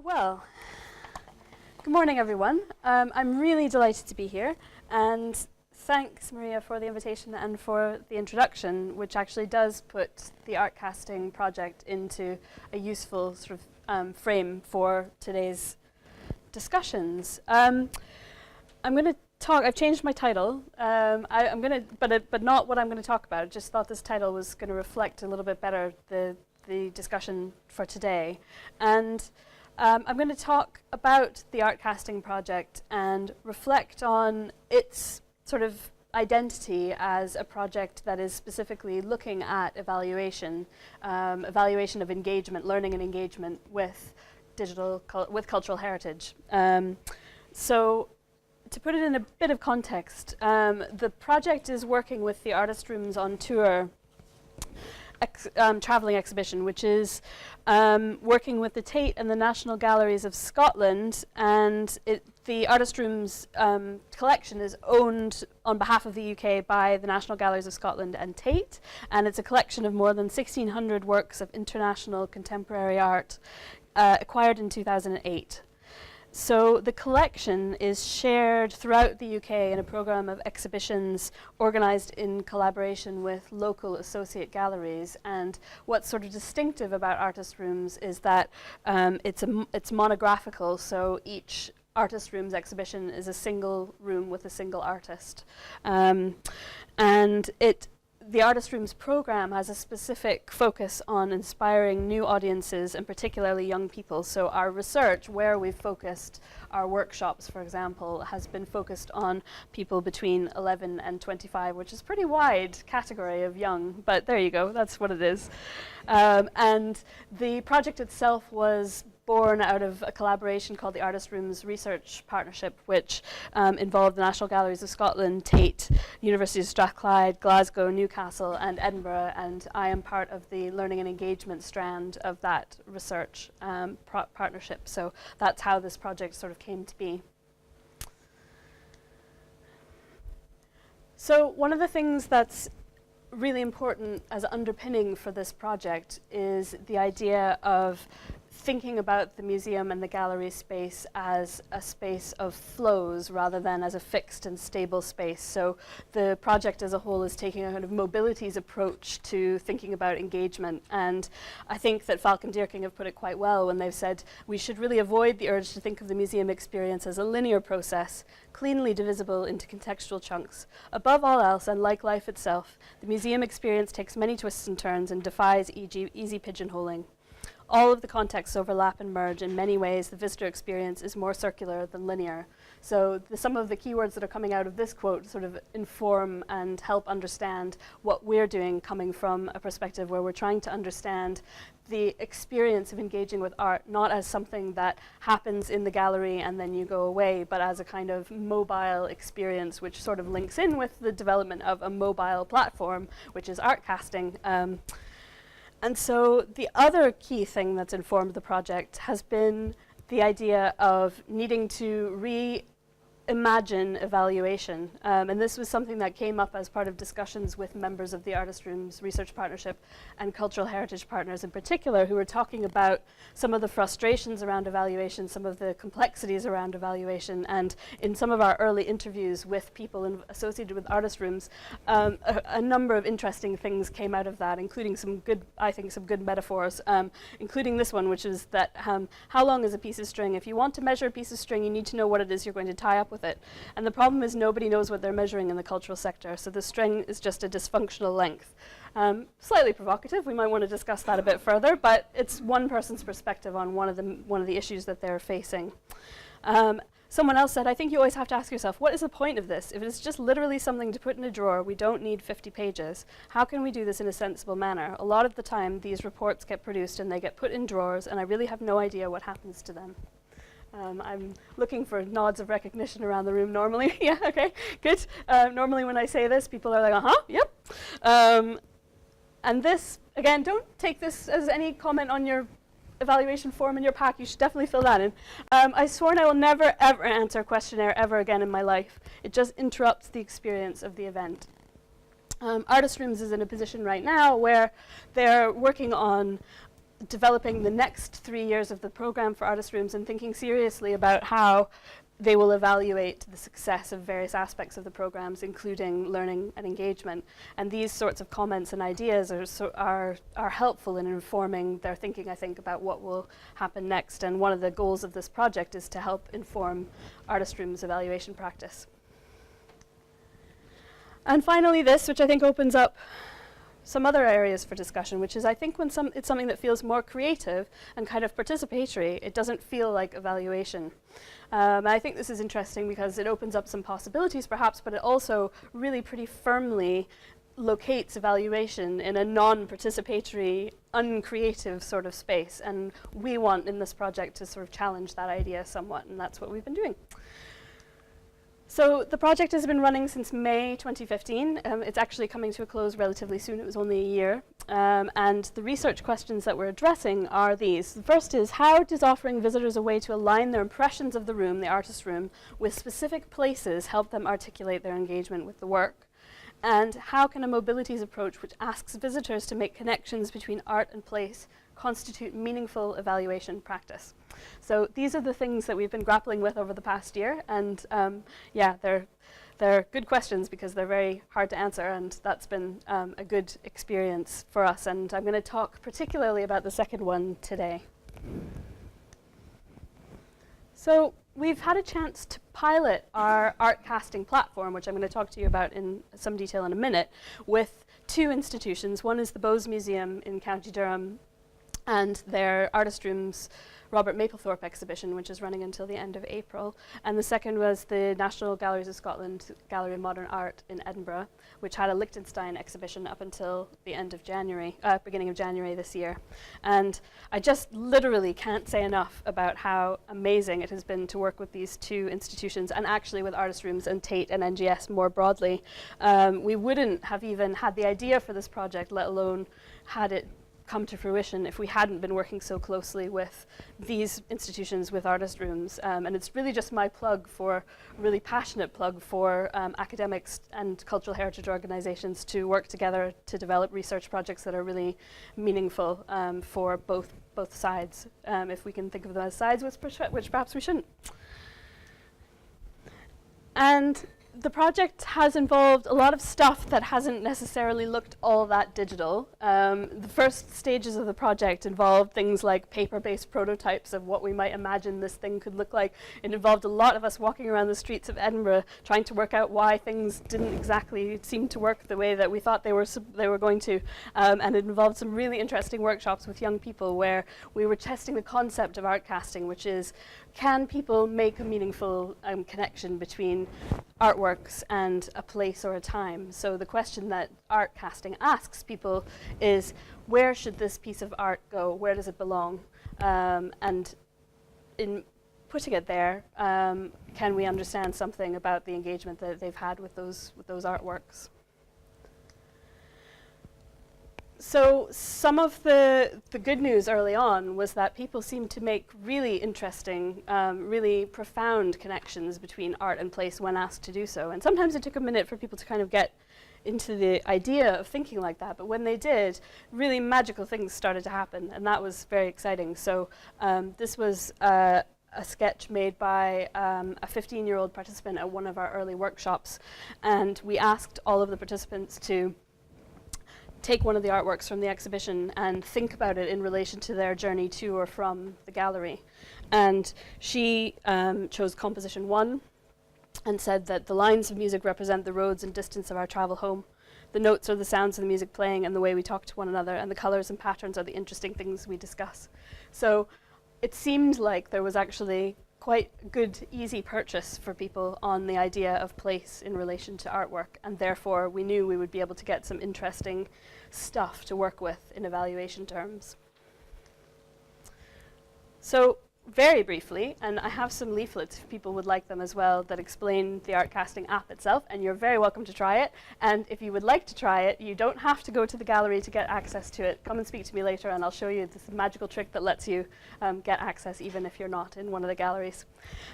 Well, good morning, everyone. I'm really delighted to be here, and thanks, Maria, for the invitation and for the introduction, which actually does put the Artcasting project into a useful sort of frame for today's discussions. I'm going to talk. I've changed my title. I'm going to, but not what I'm going to talk about. I just thought this title was going to reflect a little bit better the discussion for today, and I'm going to talk about the Artcasting project and reflect on its sort of identity as a project that is specifically looking at evaluation of engagement, learning and engagement with with cultural heritage. So to put it in a bit of context, the project is working with the Artist Rooms on Tour travelling exhibition, which is working with the Tate and the National Galleries of Scotland, and the Artist Rooms collection is owned on behalf of the UK by the National Galleries of Scotland and Tate, and it's a collection of more than 1,600 works of international contemporary art acquired in 2008. So the collection is shared throughout the UK in a programme of exhibitions organised in collaboration with local associate galleries. And what's sort of distinctive about Artist Rooms is that it's monographical, so each Artist Rooms exhibition is a single room with a single artist. The Artist Rooms programme has a specific focus on inspiring new audiences and particularly young people. So our research, where we've focused our workshops, for example, has been focused on people between 11 and 25, which is a pretty wide category of young, but there you go, that's what it is. And the project itself was born out of a collaboration called the Artist Rooms Research Partnership, which involved the National Galleries of Scotland, Tate, University of Strathclyde, Glasgow, Newcastle and Edinburgh, and I am part of the learning and engagement strand of that research partnership. So that's how this project sort of came to be. So one of the things that's really important as underpinning for this project is the idea of thinking about the museum and the gallery space as a space of flows rather than as a fixed and stable space. So the project as a whole is taking a kind of mobilities approach to thinking about engagement. And I think that Falk and Dierking have put it quite well when they've said we should really avoid the urge to think of the museum experience as a linear process, cleanly divisible into contextual chunks. Above all else, and like life itself, the museum experience takes many twists and turns and defies easy pigeonholing. All of the contexts overlap and merge. In many ways, the visitor experience is more circular than linear. So some of the keywords that are coming out of this quote sort of inform and help understand what we're doing, coming from a perspective where we're trying to understand the experience of engaging with art, not as something that happens in the gallery and then you go away, but as a kind of mobile experience, which sort of links in with the development of a mobile platform, which is Artcasting. And so the other key thing that's informed the project has been the idea of needing to reimagine evaluation. And this was something that came up as part of discussions with members of the Artist Rooms Research Partnership and Cultural Heritage Partners in particular, who were talking about some of the frustrations around evaluation, some of the complexities around evaluation. And in some of our early interviews with people associated with Artist Rooms, a number of interesting things came out of that, including some good metaphors, including this one, which is that how long is a piece of string? If you want to measure a piece of string, you need to know what it is you're going to tie up with it. And the problem is nobody knows what they're measuring in the cultural sector, so the string is just a dysfunctional length. Slightly provocative, we might want to discuss that a bit further, but it's one person's perspective on one of the issues that they're facing. Someone else said, I think you always have to ask yourself, what is the point of this? If it's just literally something to put in a drawer, we don't need 50 pages. How can we do this in a sensible manner? A lot of the time, these reports get produced and they get put in drawers, and I really have no idea what happens to them. I'm looking for nods of recognition around the room normally. Yeah, okay, good. Normally when I say this, people are like, uh-huh, yep. And this, again, don't take this as any comment on your evaluation form in your pack. You should definitely fill that in. I sworn I will never, ever answer a questionnaire ever again in my life. It just interrupts the experience of the event. Artist Rooms is in a position right now where they're working on developing the next 3 years of the program for artist rooms and thinking seriously about how they will evaluate the success of various aspects of the programs, including learning and engagement. And these sorts of comments and ideas are helpful in informing their thinking, I think, about what will happen next. And one of the goals of this project is to help inform artist rooms evaluation practice. And finally this, which I think opens up some other areas for discussion, which is I think when it's something that feels more creative and kind of participatory, it doesn't feel like evaluation. I think this is interesting because it opens up some possibilities perhaps, but it also really pretty firmly locates evaluation in a non-participatory, uncreative sort of space. And we want in this project to sort of challenge that idea somewhat, and that's what we've been doing. So the project has been running since May 2015. It's actually coming to a close relatively soon. It was only a year. And the research questions that we're addressing are these. The first is, how does offering visitors a way to align their impressions of the room, the artist room, with specific places help them articulate their engagement with the work? And how can a mobilities approach which asks visitors to make connections between art and place constitute meaningful evaluation practice? So these are the things that we've been grappling with over the past year, and yeah, they're good questions because they're very hard to answer, and that's been a good experience for us. And I'm going to talk particularly about the second one today. So we've had a chance to pilot our Artcasting platform, which I'm going to talk to you about in some detail in a minute, with 2 institutions. One is the Bowes Museum in County Durham and their Artist Rooms Robert Mapplethorpe exhibition, which is running until the end of April. And the second was the National Galleries of Scotland Gallery of Modern Art in Edinburgh, which had a Liechtenstein exhibition up until the end of January, beginning of January this year. And I just literally can't say enough about how amazing it has been to work with these 2 institutions, and actually with Artist Rooms and Tate and NGS more broadly. We wouldn't have even had the idea for this project, let alone had it come to fruition, if we hadn't been working so closely with these institutions, with Artist Rooms. And it's really just my plug for, really passionate plug for academics and cultural heritage organizations to work together to develop research projects that are really meaningful for both sides, if we can think of them as sides, which perhaps we shouldn't. And the project has involved a lot of stuff that hasn't necessarily looked all that digital. The first stages of the project involved things like paper-based prototypes of what we might imagine this thing could look like. It involved a lot of us walking around the streets of Edinburgh trying to work out why things didn't exactly seem to work the way that we thought they were going to. And it involved some really interesting workshops with young people where we were testing the concept of Artcasting, which is, can people make a meaningful connection between artworks and a place or a time? So the question that Artcasting asks people is, where should this piece of art go? Where does it belong? And in putting it there, can we understand something about the engagement that they've had with those artworks? So some of the good news early on was that people seemed to make really interesting, really profound connections between art and place when asked to do so. And sometimes it took a minute for people to kind of get into the idea of thinking like that. But when they did, really magical things started to happen. And that was very exciting. So this was a sketch made by a 15-year-old participant at one of our early workshops. And we asked all of the participants to take one of the artworks from the exhibition and think about it in relation to their journey to or from the gallery. And she chose composition 1 and said that the lines of music represent the roads and distance of our travel home. The notes are the sounds of the music playing and the way we talk to one another, and the colors and patterns are the interesting things we discuss. So it seemed like there was actually quite good, easy purchase for people on the idea of place in relation to artwork, and therefore we knew we would be able to get some interesting stuff to work with in evaluation terms. So very briefly, and I have some leaflets if people would like them as well that explain the Artcasting app itself, and you're very welcome to try it. And if you would like to try it, you don't have to go to the gallery to get access to it. Come and speak to me later and I'll show you this magical trick that lets you get access even if you're not in one of the galleries.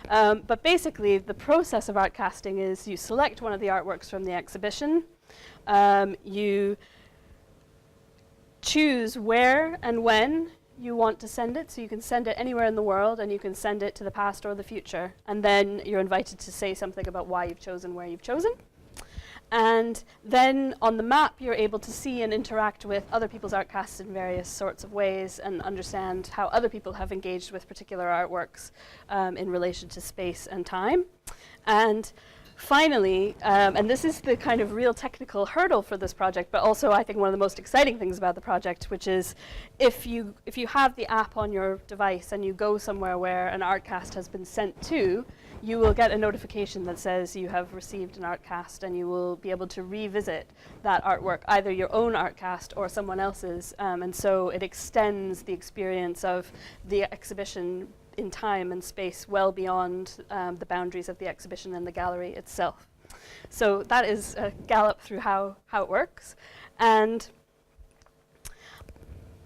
But basically the process of Artcasting is you select one of the artworks from the exhibition, you choose where and when you want to send it. So you can send it anywhere in the world, and you can send it to the past or the future. And then you're invited to say something about why you've chosen where you've chosen. And then on the map, you're able to see and interact with other people's artcasts in various sorts of ways and understand how other people have engaged with particular artworks in relation to space and time. And finally, and this is the kind of real technical hurdle for this project, but also I think one of the most exciting things about the project, which is if you have the app on your device and you go somewhere where an artcast has been sent to, you will get a notification that says you have received an artcast, and you will be able to revisit that artwork, either your own artcast or someone else's. And so it extends the experience of the exhibition in time and space well beyond the boundaries of the exhibition and the gallery itself. So that is a gallop through how it works. And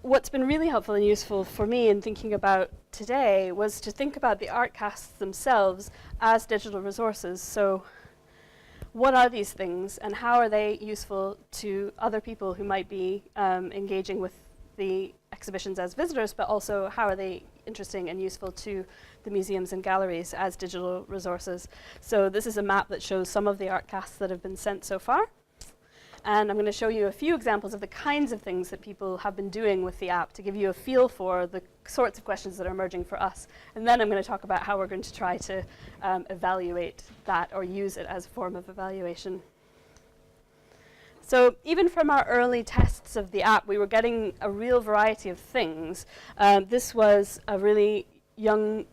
what's been really helpful and useful for me in thinking about today was to think about the artcasts themselves as digital resources. So what are these things, and how are they useful to other people who might be engaging with the exhibitions as visitors, but also how are they interesting and useful to the museums and galleries as digital resources. So this is a map that shows some of the artcasts that have been sent so far. And I'm going to show you a few examples of the kinds of things that people have been doing with the app to give you a feel for the sorts of questions that are emerging for us. And then I'm going to talk about how we're going to try to evaluate that or use it as a form of evaluation. So even from our early tests of the app, we were getting a real variety of things. This was a really young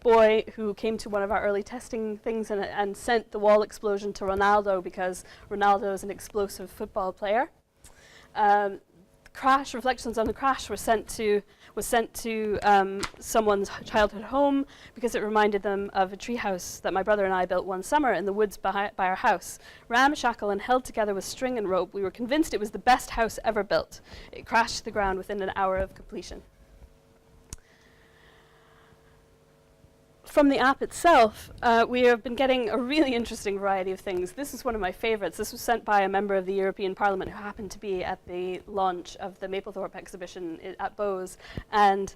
boy who came to one of our early testing things and sent the wall explosion to Ronaldo because Ronaldo is an explosive football player. Crash reflections on the crash was sent to someone's childhood home because it reminded them of a treehouse that my brother and I built one summer in the woods by our house. Ramshackle and held together with string and rope, we were convinced it was the best house ever built. It crashed to the ground within an hour of completion. From the app itself, we have been getting a really interesting variety of things. This is one of my favorites. This was sent by a member of the European Parliament who happened to be at the launch of the Maplethorpe exhibition at Bowes. And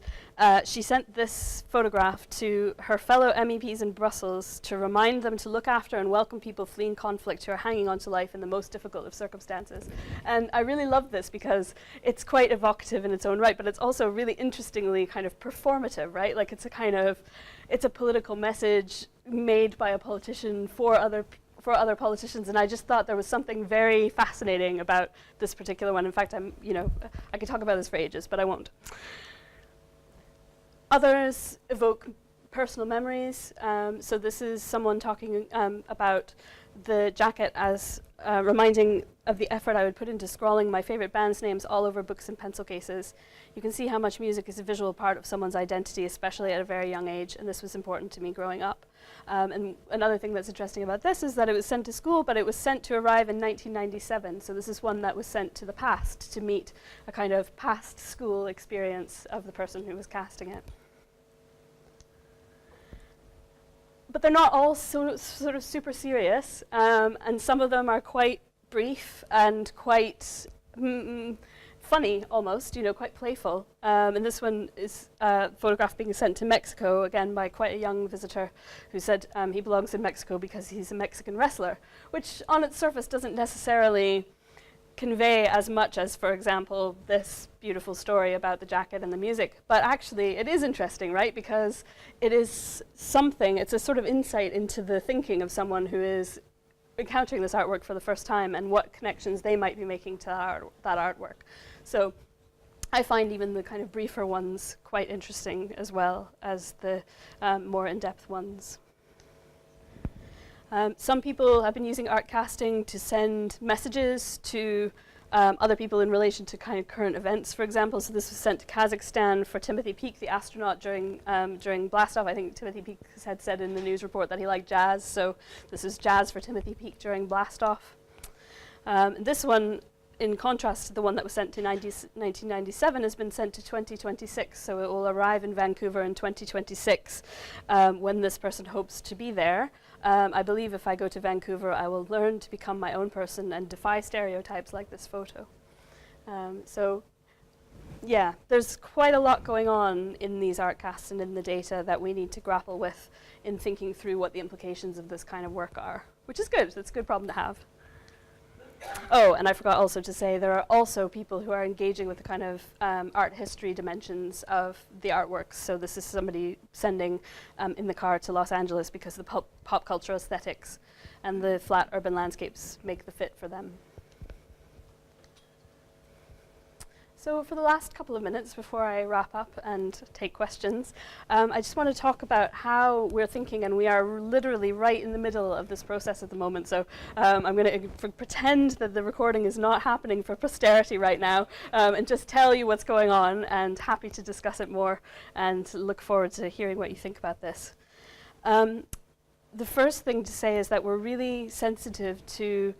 she sent this photograph to her fellow MEPs in Brussels to remind them to look after and welcome people fleeing conflict who are hanging on to life in the most difficult of circumstances. And I really love this because it's quite evocative in its own right, but it's also really interestingly kind of performative, right? Like it's a political message made by a politician for other politicians, and I just thought there was something very fascinating about this particular one. In fact, I could talk about this for ages, but I won't. Others evoke personal memories. So this is someone talking about the jacket as reminding of the effort I would put into scrawling my favorite band's names all over books and pencil cases. You can see how much music is a visual part of someone's identity, especially at a very young age, and this was important to me growing up. And another thing that's interesting about this is that it was sent to school, but it was sent to arrive in 1997, so this is one that was sent to the past to meet a kind of past school experience of the person who was casting it. But they're not all sort of super serious, and some of them are quite brief and quite funny almost, quite playful. And this one is a photograph being sent to Mexico, again by quite a young visitor who said he belongs in Mexico because he's a Mexican wrestler, which on its surface doesn't necessarily convey as much as, for example, this beautiful story about the jacket and the music. But actually it is interesting, right? Because it is something, it's a sort of insight into the thinking of someone who is encountering this artwork for the first time and what connections they might be making to that artwork. So I find even the kind of briefer ones quite interesting as well as the more in-depth ones. Some people have been using Artcasting to send messages to other people in relation to kind of current events, for example. So this was sent to Kazakhstan for Timothy Peake, the astronaut, during Blastoff. I think Timothy Peake had said in the news report that he liked jazz, so this is jazz for Timothy Peake during Blastoff. This one, in contrast to the one that was sent to 1997, has been sent to 2026, so it will arrive in Vancouver in 2026 when this person hopes to be there. I believe if I go to Vancouver, I will learn to become my own person and defy stereotypes like this photo. So Yeah, there's quite a lot going on in these artcasts and in the data that we need to grapple with in thinking through what the implications of this kind of work are, which is good. It's a good problem to have. Oh, and I forgot also to say there are also people who are engaging with the kind of art history dimensions of the artworks. So this is somebody sending in the car to Los Angeles because the pop culture aesthetics and the flat urban landscapes make the fit for them. So for the last couple of minutes before I wrap up and take questions, I just want to talk about how we're thinking, and we are literally right in the middle of this process at the moment. So I'm going to pretend that the recording is not happening for posterity right now, and just tell you what's going on, and happy to discuss it more and look forward to hearing what you think about this. The first thing to say is that we're really sensitive to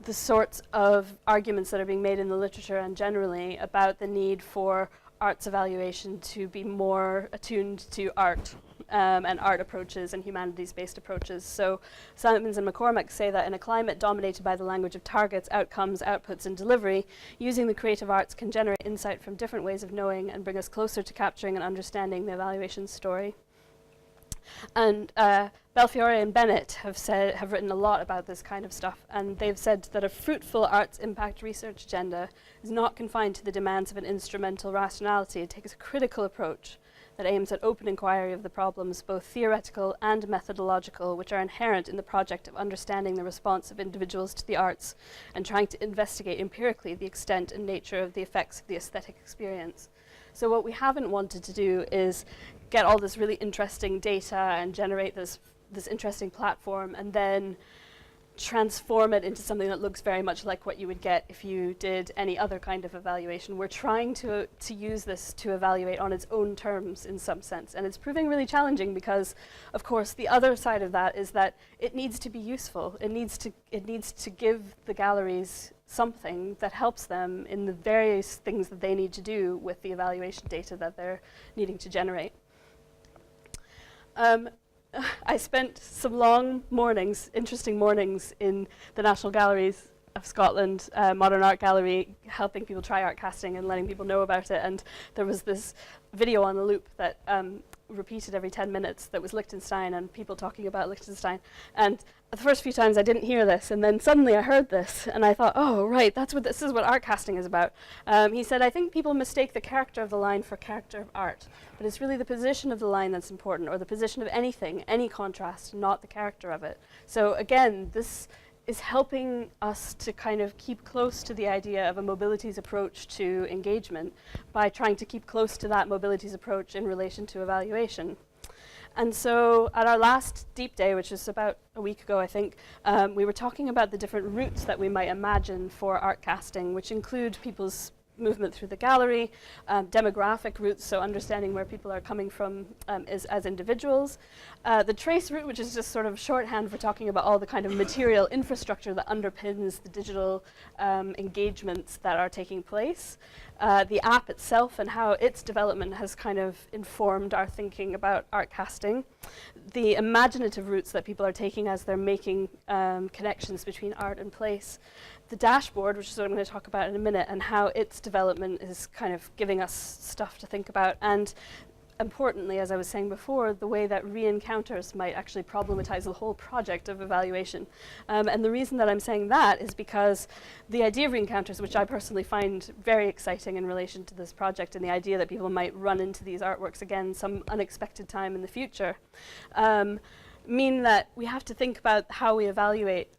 the sorts of arguments that are being made in the literature and generally about the need for arts evaluation to be more attuned to art and art approaches and humanities-based approaches. So Simons and McCormack say that in a climate dominated by the language of targets, outcomes, outputs, and delivery, using the creative arts can generate insight from different ways of knowing and bring us closer to capturing and understanding the evaluation story. And Belfiore and Bennett have written a lot about this kind of stuff, and they've said that a fruitful arts impact research agenda is not confined to the demands of an instrumental rationality. It takes a critical approach that aims at open inquiry of the problems, both theoretical and methodological, which are inherent in the project of understanding the response of individuals to the arts and trying to investigate empirically the extent and nature of the effects of the aesthetic experience. So what we haven't wanted to do is get all this really interesting data and generate this interesting platform and then transform it into something that looks very much like what you would get if you did any other kind of evaluation. We're trying to use this to evaluate on its own terms in some sense, and it's proving really challenging because, of course, the other side of that is that it needs to be useful. It needs to give the galleries something that helps them in the various things that they need to do with the evaluation data that they're needing to generate. I spent some long mornings, interesting mornings, in the National Galleries of Scotland, Modern Art Gallery, helping people try Artcasting and letting people know about it. And there was this video on the loop that repeated every 10 minutes that was Liechtenstein and people talking about Liechtenstein. And the first few times I didn't hear this, and then suddenly I heard this, and I thought, oh, right, this is what Artcasting is about. He said, I think people mistake the character of the line for character of art, but it's really the position of the line that's important, or the position of anything, any contrast, not the character of it. So again, this is helping us to kind of keep close to the idea of a mobilities approach to engagement by trying to keep close to that mobilities approach in relation to evaluation. And so at our last deep day, which was about a week ago, I think, we were talking about the different routes that we might imagine for Artcasting, which include people's movement through the gallery, demographic routes, so understanding where people are coming from as individuals. The trace route, which is just sort of shorthand for talking about all the kind of material infrastructure that underpins the digital engagements that are taking place. The app itself and how its development has kind of informed our thinking about Artcasting. The imaginative routes that people are taking as they're making connections between art and place. The dashboard, which is what I'm going to talk about in a minute, and how its development is kind of giving us stuff to think about. And importantly, as I was saying before, the way that re-encounters might actually problematize the whole project of evaluation. And the reason that I'm saying that is because the idea of re-encounters, which I personally find very exciting in relation to this project, and the idea that people might run into these artworks again some unexpected time in the future, mean that we have to think about how we evaluate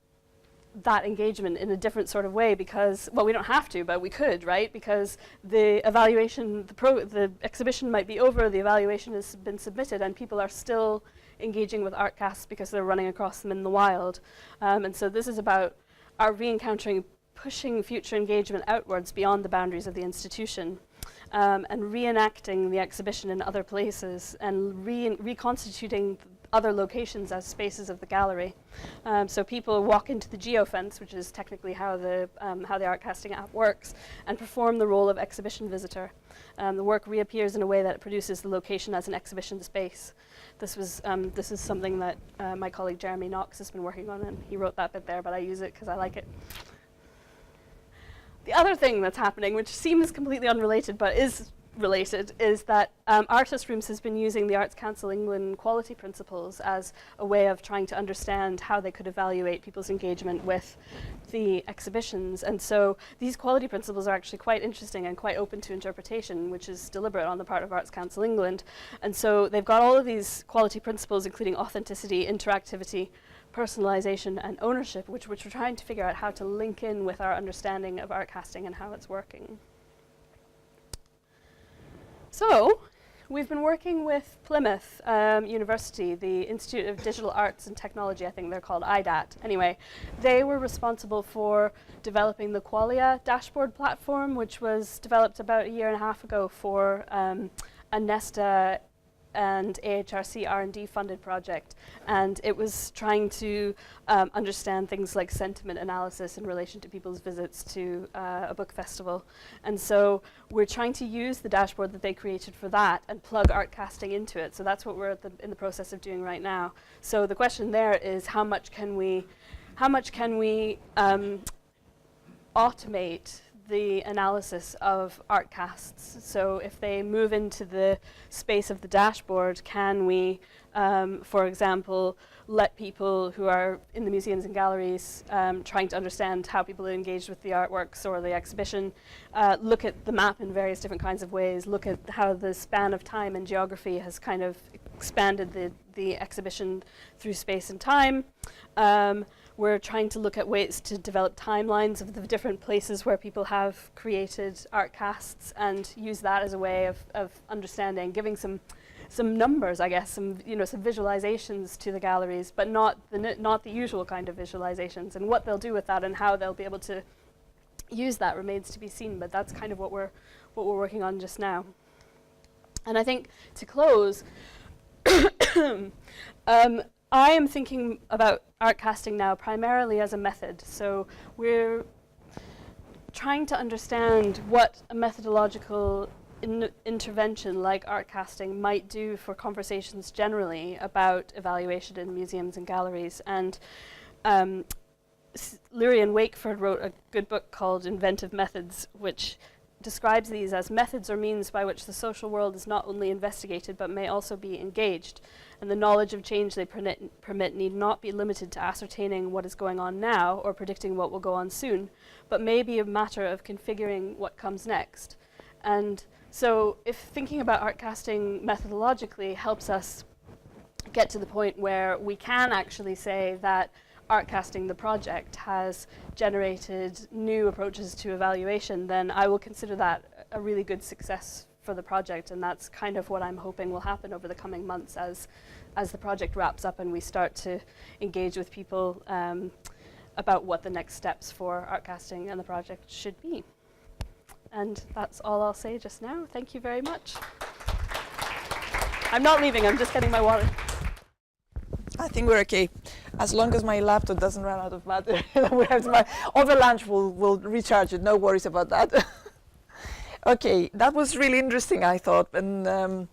that engagement in a different sort of way because, well, we don't have to, but we could, right? Because the evaluation, the exhibition might be over, the evaluation has been submitted, and people are still engaging with Artcasts because they're running across them in the wild. And so this is about our re-encountering, pushing future engagement outwards beyond the boundaries of the institution, and reenacting the exhibition in other places, and reconstituting other locations as spaces of the gallery. So people walk into the geofence, which is technically how the Artcasting app works, and perform the role of exhibition visitor. The work reappears in a way that produces the location as an exhibition space. This is something that my colleague Jeremy Knox has been working on, and he wrote that bit there, but I use it because I like it. The other thing that's happening, which seems completely unrelated but is related, is that Artist Rooms has been using the Arts Council England quality principles as a way of trying to understand how they could evaluate people's engagement with the exhibitions. And so these quality principles are actually quite interesting and quite open to interpretation, which is deliberate on the part of Arts Council England. And so they've got all of these quality principles, including authenticity, interactivity, personalization, and ownership, which we're trying to figure out how to link in with our understanding of artcasting and how it's working. So, we've been working with Plymouth University, the Institute of Digital Arts and Technology, I think they're called IDAT. Anyway, they were responsible for developing the Qualia dashboard platform, which was developed about a year and a half ago for a Nesta and AHRC R&D funded project. And it was trying to understand things like sentiment analysis in relation to people's visits to a book festival. And so we're trying to use the dashboard that they created for that and plug Artcasting into it. So that's what we're in the process of doing right now. So the question there is how much can we automate the analysis of artcasts. So if they move into the space of the dashboard, can we, for example, let people who are in the museums and galleries trying to understand how people engaged with the artworks or the exhibition, look at the map in various different kinds of ways, look at how the span of time and geography has kind of expanded the exhibition through space and time. We're trying to look at ways to develop timelines of the different places where people have created artcasts and use that as a way of understanding, giving some numbers, I guess, some visualizations to the galleries, but not the usual kind of visualizations. And what they'll do with that and how they'll be able to use that remains to be seen. But that's kind of what we're working on just now. And I think to close, I am thinking about artcasting now primarily as a method. So we're trying to understand what a methodological intervention like artcasting might do for conversations generally about evaluation in museums and galleries. And Lurian Wakeford wrote a good book called Inventive Methods, which describes these as methods or means by which the social world is not only investigated but may also be engaged. And the knowledge of change they permit need not be limited to ascertaining what is going on now or predicting what will go on soon, but may be a matter of configuring what comes next. And so if thinking about artcasting methodologically helps us get to the point where we can actually say that Artcasting, the project, has generated new approaches to evaluation, then I will consider that a really good success for the project, and that's kind of what I'm hoping will happen over the coming months as the project wraps up and we start to engage with people about what the next steps for Artcasting and the project should be. And that's all I'll say just now. Thank you very much. I'm not leaving, I'm just getting my water. I think we're okay. As long as my laptop doesn't run out of battery, over lunch we'll recharge it. No worries about that. Okay, that was really interesting, I thought, and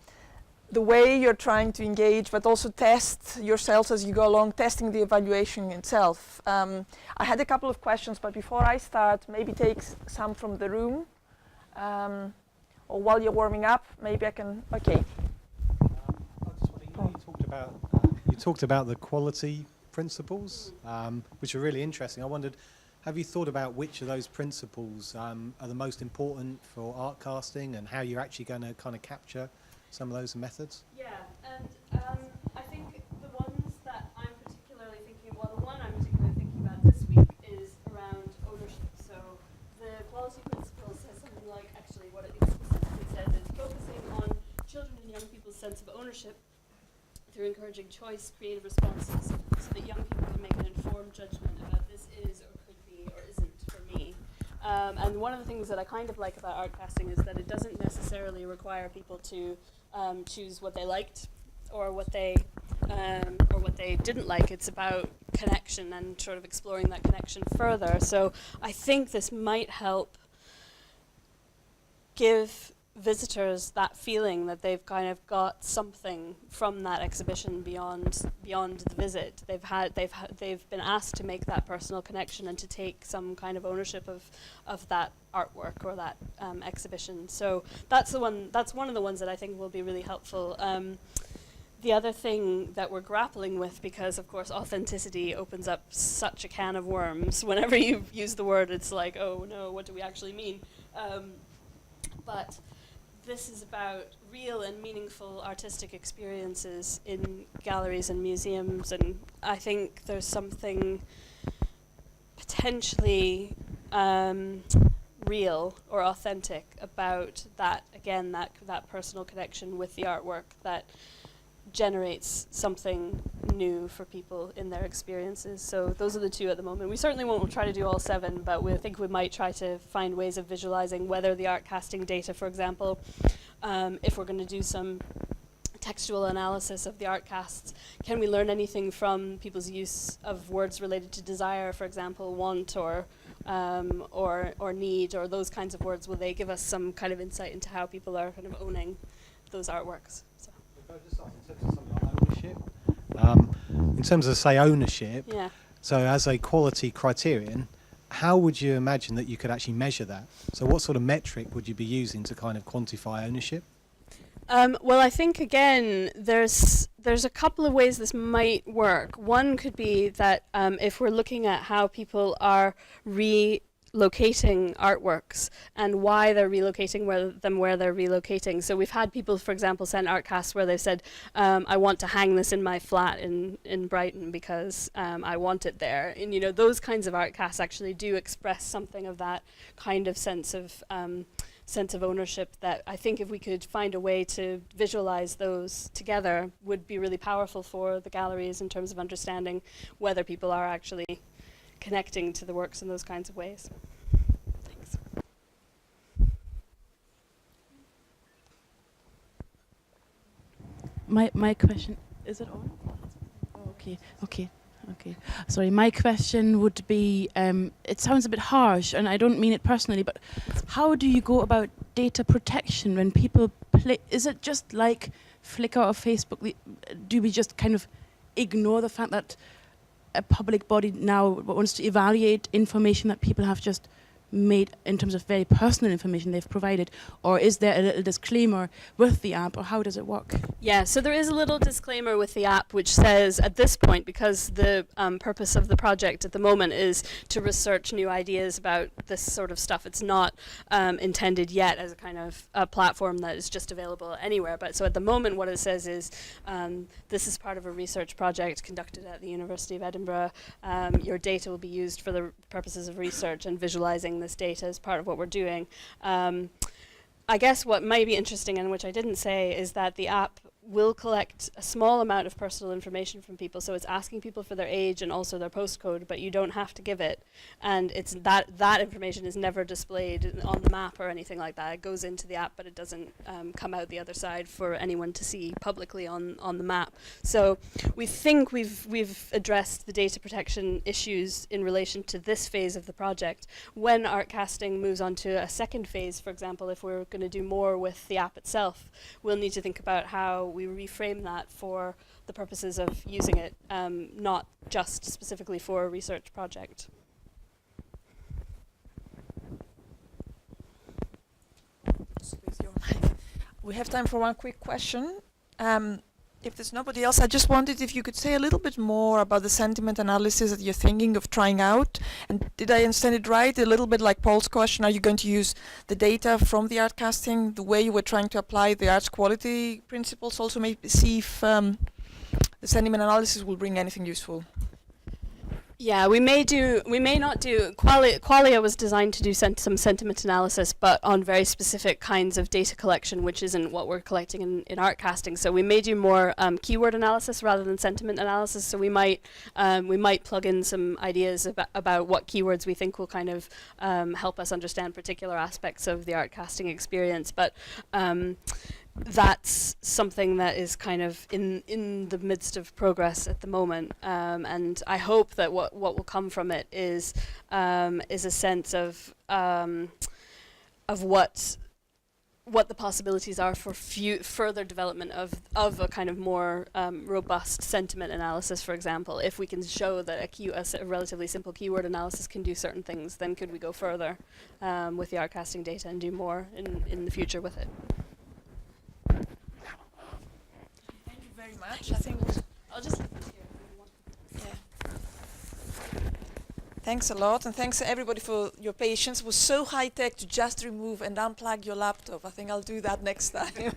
the way you're trying to engage, but also test yourselves as you go along, testing the evaluation itself. I had a couple of questions, but before I start, maybe take some from the room, or while you're warming up, maybe I can. Okay. You talked about the quality principles, which are really interesting. I wondered, have you thought about which of those principles are the most important for artcasting and how you're actually going to kind of capture some of those methods? Yeah, and I think the ones that I'm particularly thinking, well, the one I'm particularly thinking about this week is around ownership. So the quality principle says something like, actually what it specifically says is focusing on children and young people's sense of ownership through encouraging choice, creative responses, so that young people can make an informed judgment about this is or could be or isn't for me. And one of the things that I kind of like about artcasting is that it doesn't necessarily require people to choose what they liked or what they didn't like. It's about connection and sort of exploring that connection further. So I think this might help give visitors that feeling that they've kind of got something from that exhibition beyond the visit. They've been asked to make that personal connection and to take some kind of ownership of that artwork or that exhibition. So that's one of the ones that I think will be really helpful. The other thing that we're grappling with, because of course authenticity opens up such a can of worms. Whenever you use the word, it's like, oh no, what do we actually mean? But this is about real and meaningful artistic experiences in galleries and museums, and I think there's something potentially real or authentic about that, again, that personal connection with the artwork that generates something new for people in their experiences. So those are the two at the moment. We certainly won't try to do all 7, but we think we might try to find ways of visualizing whether the Artcasting data, for example, if we're going to do some textual analysis of the Artcasts, can we learn anything from people's use of words related to desire, for example, want or need, or those kinds of words? Will they give us some kind of insight into how people are kind of owning those artworks? So. Just ask in terms of something like ownership. In terms of, say, ownership, Yeah. so as a quality criterion, how would you imagine that you could actually measure that? So what sort of metric would you be using to kind of quantify ownership? Well, I think, again, there's a couple of ways this might work. One could be that if we're looking at how people are relocating artworks and why they're relocating where they're relocating. So we've had people, for example, send Artcasts where they've said, I want to hang this in my flat in Brighton because I want it there. And those kinds of Artcasts actually do express something of that kind of sense of ownership that I think if we could find a way to visualize those together would be really powerful for the galleries in terms of understanding whether people are actually connecting to the works in those kinds of ways. Thanks. My question, is it on? Oh, okay. Sorry, my question would be, it sounds a bit harsh, and I don't mean it personally, but how do you go about data protection when people play? Is it just like Flickr or Facebook? Do we just kind of ignore the fact that a public body now wants to evaluate information that people have just made in terms of very personal information they've provided? Or is there a little disclaimer with the app, or how does it work? Yeah, so there is a little disclaimer with the app which says at this point, because the purpose of the project at the moment is to research new ideas about this sort of stuff. It's not intended yet as a kind of a platform that is just available anywhere. But so at the moment what it says is this is part of a research project conducted at the University of Edinburgh. Your data will be used for the purposes of research, and visualizing this data is part of what we're doing. I guess what might be interesting, and which I didn't say, is that the app will collect a small amount of personal information from people. So it's asking people for their age and also their postcode, but you don't have to give it. And it's that information is never displayed on the map or anything like that. It goes into the app, but it doesn't come out the other side for anyone to see publicly on the map. So we think we've addressed the data protection issues in relation to this phase of the project. When Artcasting moves on to a second phase, for example, if we're going to do more with the app itself, we'll need to think about how we reframe that for the purposes of using it, not just specifically for a research project. We have time for one quick question. If there's nobody else, I just wondered if you could say a little bit more about the sentiment analysis that you're thinking of trying out. And did I understand it right? A little bit like Paul's question, are you going to use the data from the Artcasting, the way you were trying to apply the arts quality principles, also maybe see if the sentiment analysis will bring anything useful? Yeah, we may not do, Qualia was designed to do some sentiment analysis, but on very specific kinds of data collection, which isn't what we're collecting in Artcasting. So we may do more keyword analysis rather than sentiment analysis. So we might plug in some ideas about what keywords we think will kind of help us understand particular aspects of the Artcasting experience. But that's something that is kind of in the midst of progress at the moment, and I hope that what will come from it is a sense of what what the possibilities are for further development of a kind of more robust sentiment analysis, for example. If we can show that a relatively simple keyword analysis can do certain things, then could we go further with the Artcasting data and do more in the future with it? Thank you very much. I think I'll just leave this here. thanks a lot, and thanks everybody for your patience. It was so high tech to just remove and unplug your laptop. I think I'll do that next time.